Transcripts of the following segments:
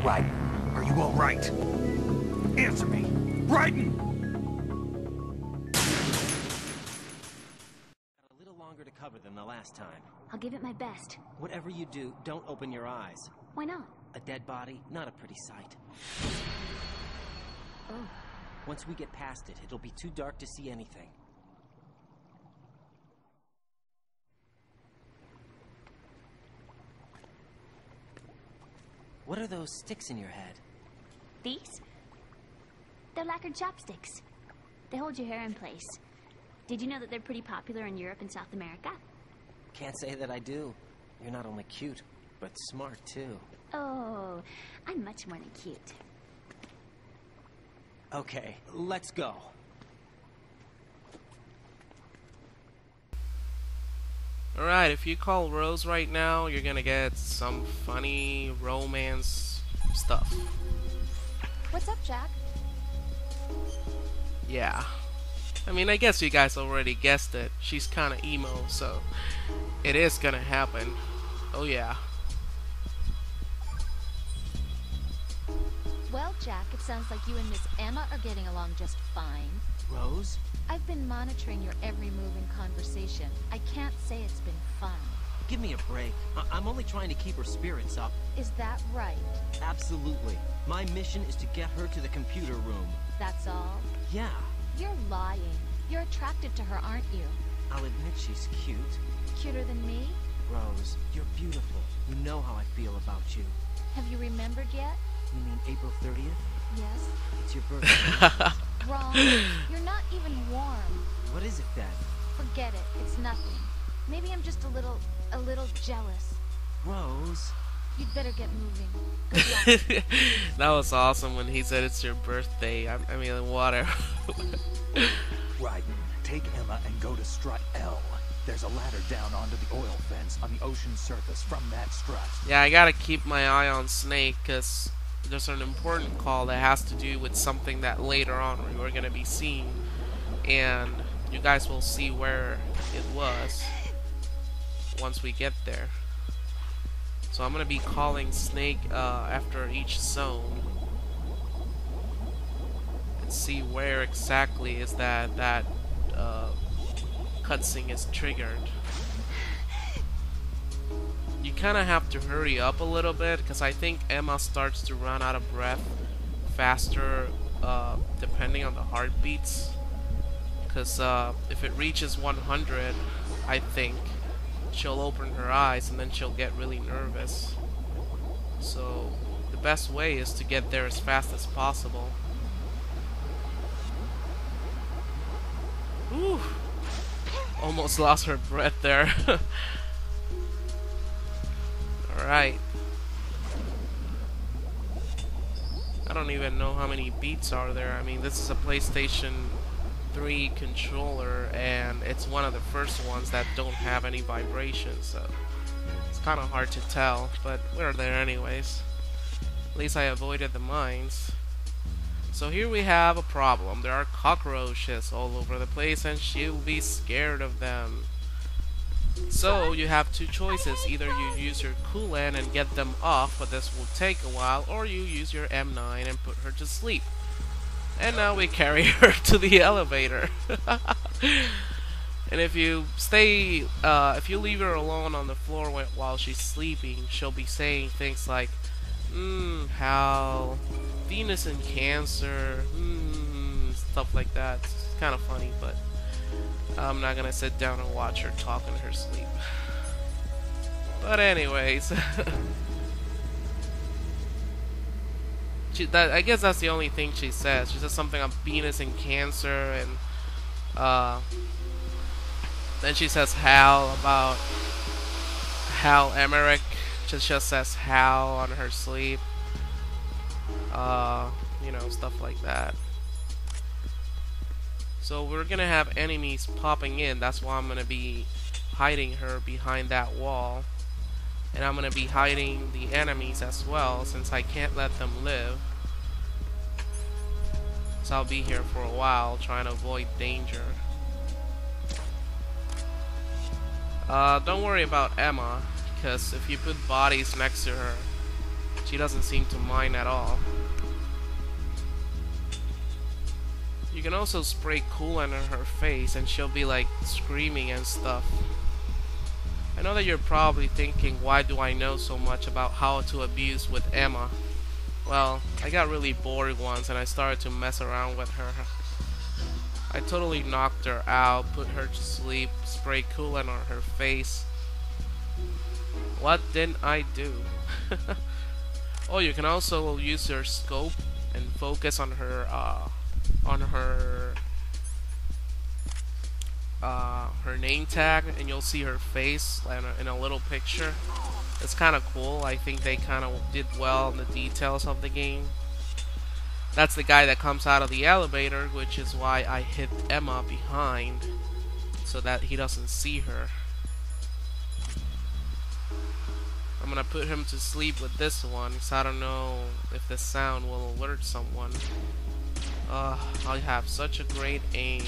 Raiden, are you all right? Answer me! Raiden! A little longer to cover than the last time. I'll give it my best. Whatever you do, don't open your eyes. Why not? A dead body, not a pretty sight. Oh. Once we get past it, it'll be too dark to see anything. What are those sticks in your head? These? They're lacquered chopsticks. They hold your hair in place. Did you know that they're pretty popular in Europe and South America? Can't say that I do. You're not only cute, but smart too. Oh, I'm much more than cute. Okay, let's go. Alright, if you call Rose right now, you're gonna get some funny romance stuff. What's up, Jack? Yeah. I mean, I guess you guys already guessed it. She's kinda emo, so it is gonna happen. Oh yeah. Well, Jack, it sounds like you and Miss Emma are getting along just fine. Rose? I've been monitoring your every move and conversation. I can't say it's been fun. Give me a break. I'm only trying to keep her spirits up. Is that right? Absolutely. My mission is to get her to the computer room. That's all? Yeah. You're lying. You're attracted to her, aren't you? I'll admit she's cute. Cuter than me? Rose, you're beautiful. You know how I feel about you. Have you remembered yet? You mean April 30th? Yes. It's your birthday. Wrong. You're not even warm. What is it then? Forget it. It's nothing. Maybe I'm just a little jealous. Rose. You'd better get moving. Good luck. That was awesome when he said it's your birthday. I mean, whatever. Raiden, take Emma and go to strut L. There's a ladder down onto the oil fence on the ocean surface from that strut. Yeah, I gotta keep my eye on Snake, because there's an important call that has to do with something that later on we're gonna be seeing. And you guys will see where it was once we get there. So I'm gonna be calling Snake after each zone. And see where exactly is that cutscene is triggered. You kind of have to hurry up a little bit, because I think Emma starts to run out of breath faster depending on the heartbeats. Because if it reaches 100, I think she'll open her eyes and then she'll get really nervous. So the best way is to get there as fast as possible. Whew. Almost lost her breath there. Alright. I don't even know how many beats are there. I mean, this is a PlayStation 3 controller, and it's one of the first ones that don't have any vibrations, so it's kind of hard to tell, but we're there anyways. At least I avoided the mines. So here we have a problem. There are cockroaches all over the place, and she'll be scared of them. So you have two choices. Either you use your coolant and get them off, but this will take a while, or you use your M9 and put her to sleep. And now we carry her to the elevator. And if you stay, if you leave her alone on the floor while she's sleeping, she'll be saying things like, how Venus and Cancer, stuff like that. It's kind of funny, but I'm not gonna sit down and watch her talk in her sleep. But anyways, I guess that's the only thing she says. She says something about Venus and Cancer, and then she says Hal about Hal Emmerich. She just says Hal on her sleep. You know, stuff like that. So we're gonna have enemies popping in. That's why I'm gonna be hiding her behind that wall. And I'm gonna be hiding the enemies as well, since I can't let them live. So I'll be here for a while trying to avoid danger. Don't worry about Emma, because if you put bodies next to her, She doesn't seem to mind at all. You can also spray coolant on her face and she'll be like screaming and stuff. I know that you're probably thinking, why do I know so much about how to abuse with Emma? Well, I got really bored once and I started to mess around with her. I totally knocked her out, put her to sleep, sprayed coolant on her face. What didn't I do? Oh, you can also use your scope and focus on her her name tag, and you'll see her face in a little picture. It's kind of cool. I think they kind of did well in the details of the game. That's the guy that comes out of the elevator, which is why I hit Emma behind so that he doesn't see her. I'm gonna put him to sleep with this one because I don't know if the sound will alert someone. I have such a great aim.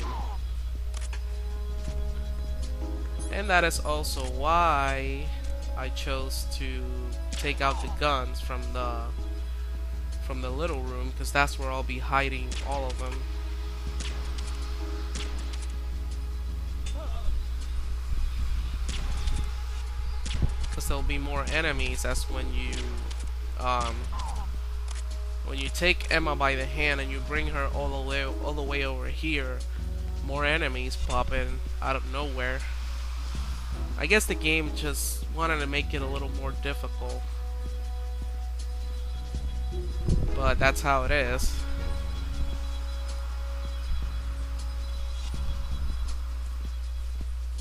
And that is also why I chose to take out the guns from the little room, because that's where I'll be hiding all of them. Because there'll be more enemies. That's when you take Emma by the hand and you bring her all the way over here, more enemies pop in out of nowhere. I guess the game just wanted to make it a little more difficult, but that's how it is.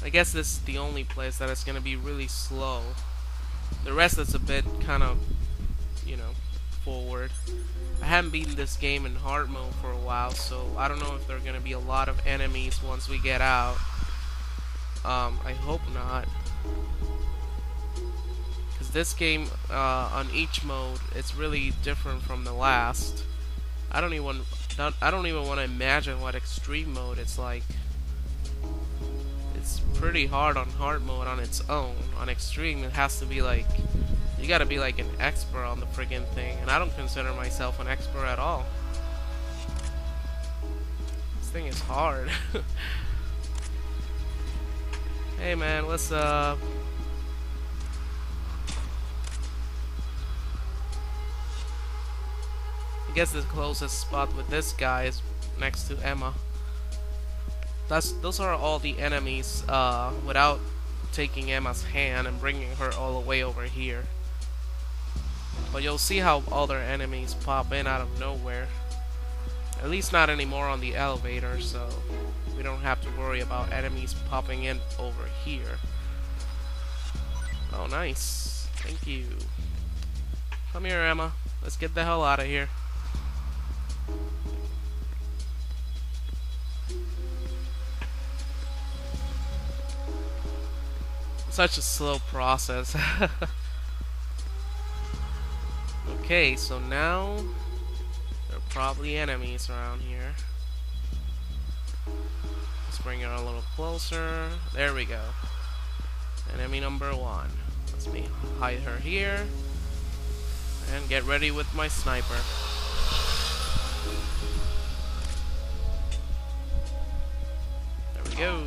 I guess this is the only place that it's gonna be really slow. The rest is a bit kind of, you know, forward. I haven't beaten this game in hard mode for a while, so I don't know if there are gonna be a lot of enemies once we get out. I hope not, because this game on each mode, it's really different from the last. I don't even want to imagine what extreme mode it's like. It's pretty hard on hard mode on its own. On extreme, it has to be like, you gotta be like an expert on the friggin' thing, and I don't consider myself an expert at all. This thing is hard. Hey man, what's up? I guess the closest spot with this guy is next to Emma. Those are all the enemies without taking Emma's hand and bringing her all the way over here. But you'll see how other enemies pop in out of nowhere. At least not anymore on the elevator, so we don't have to worry about enemies popping in over here. Oh, nice. Thank you. Come here, Emma. Let's get the hell out of here. Such a slow process. Okay, so now there are probably enemies around here. Let's bring her a little closer. There we go. Enemy number 1. Let's me hide her here and get ready with my sniper. There we go.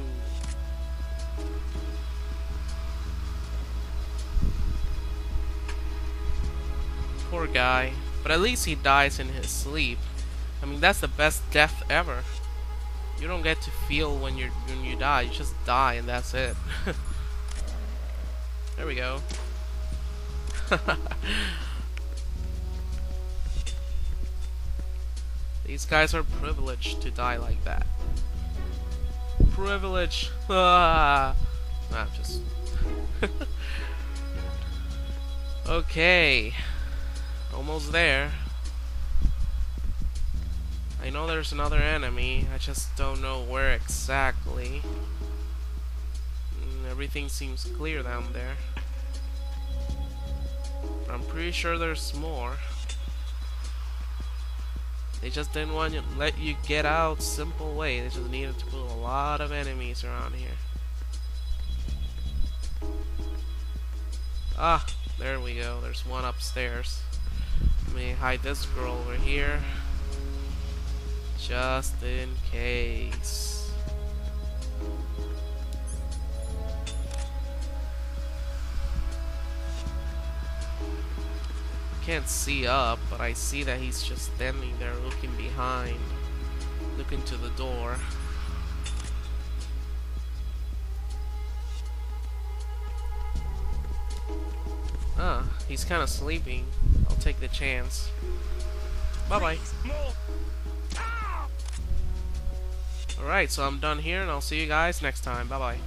Poor guy, but at least he dies in his sleep. I mean, that's the best death ever. You don't get to feel when you die. You just die and that's it. There we go. These guys are privileged to die like that. Privilege. Ah, just. Okay. Almost there. I know there's another enemy, I just don't know where exactly. Everything seems clear down there. But I'm pretty sure there's more. They just didn't want to let you get out simple way. They just needed to put a lot of enemies around here. Ah, there we go. There's one upstairs. Let me hide this girl over here. Just in case. Can't see up, but I see that he's just standing there looking behind, looking to the door. Ah, he's kind of sleeping. I'll take the chance. Bye-bye. Alright, so I'm done here, and I'll see you guys next time. Bye-bye.